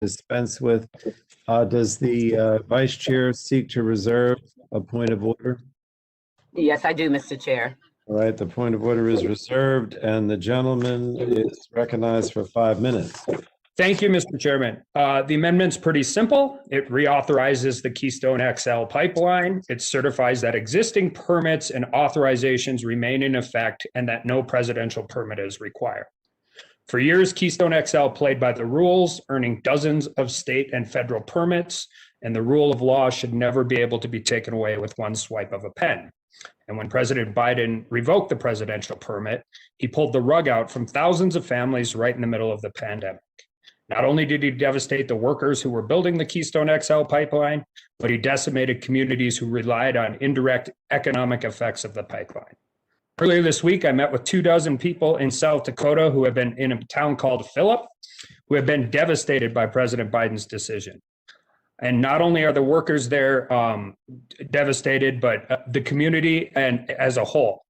dispense with. Does the vice chair seek to reserve a point of order? Yes, I do, Mr. Chair. All right, the point of order is reserved, and the gentleman is recognized for 5 minutes. Thank you, Mr. Chairman. The amendment's pretty simple. It reauthorizes the Keystone XL pipeline. It certifies that existing permits and authorizations remain in effect and that no presidential permit is required. For years, Keystone XL played by the rules, earning dozens of state and federal permits, and the rule of law should never be able to be taken away with one swipe of a pen. And when President Biden revoked the presidential permit, he pulled the rug out from thousands of families right in the middle of the pandemic. Not only did he devastate the workers who were building the Keystone XL pipeline, but he decimated communities who relied on indirect economic effects of the pipeline. Earlier this week, I met with 24 people in South Dakota who have been in a town called Philip, who have been devastated by President Biden's decision. And not only are the workers there devastated, but the community and as a whole.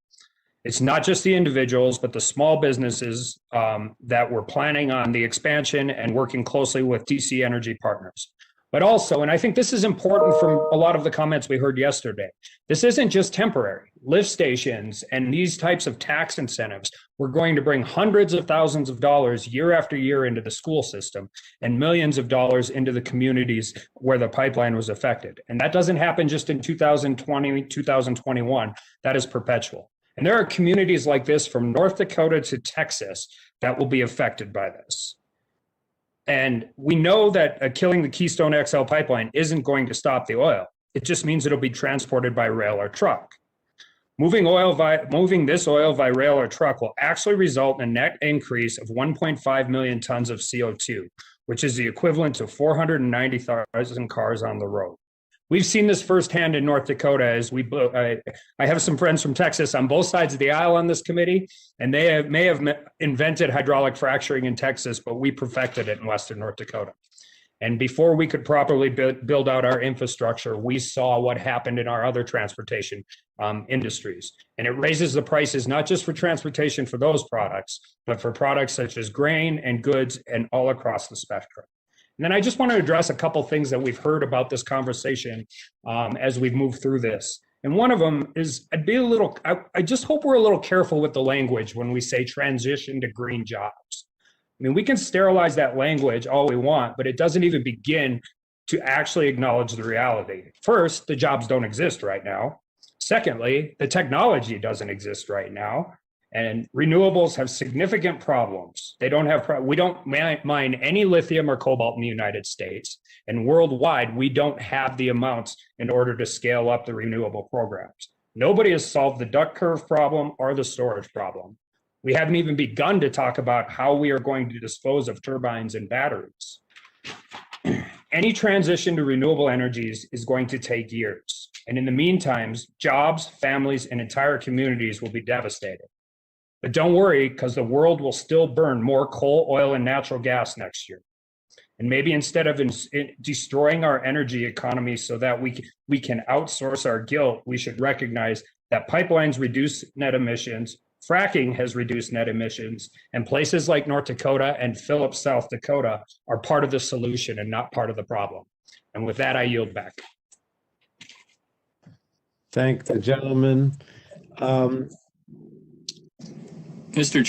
It's not just the individuals, but the small businesses that were planning on the expansion and working closely with DC Energy Partners. But also, and I think this is important from a lot of the comments we heard yesterday, this isn't just temporary. Lift stations and these types of tax incentives were going to bring hundreds of thousands of dollars year after year into the school system and millions of dollars into the communities where the pipeline was affected. And that doesn't happen just in 2020, 2021, that is perpetual. And there are communities like this from North Dakota to Texas that will be affected by this. And we know that killing the Keystone XL pipeline isn't going to stop the oil. It just means it'll be transported by rail or truck. Moving this oil by rail or truck will actually result in a net increase of 1.5 million tons of CO2, which is the equivalent to 490,000 cars on the road. We've seen this firsthand in North Dakota as I have some friends from Texas on both sides of the aisle on this committee, and they may have invented hydraulic fracturing in Texas, but we perfected it in Western North Dakota. And before we could properly build out our infrastructure, we saw what happened in our other transportation industries. And it raises the prices, not just for transportation for those products, but for products such as grain and goods and all across the spectrum. And then I just want to address a couple things that we've heard about this conversation as we've moved through this. And one of them is I just hope we're a little careful with the language when we say transition to green jobs. I mean, we can sterilize that language all we want, but it doesn't even begin to actually acknowledge the reality. First, the jobs don't exist right now. Secondly, the technology doesn't exist right now. And renewables have significant problems. We don't mine any lithium or cobalt in the United States. And worldwide, we don't have the amounts in order to scale up the renewable programs. Nobody has solved the duck curve problem or the storage problem. We haven't even begun to talk about how we are going to dispose of turbines and batteries. Any transition to renewable energies is going to take years. And in the meantime, jobs, families, and entire communities will be devastated. But don't worry, because the world will still burn more coal, oil, and natural gas next year. And maybe instead of destroying our energy economy so that we can outsource our guilt, we should recognize that pipelines reduce net emissions, fracking has reduced net emissions, and places like North Dakota and Phillips, South Dakota are part of the solution and not part of the problem. And with that, I yield back. Thank the gentleman. Mr.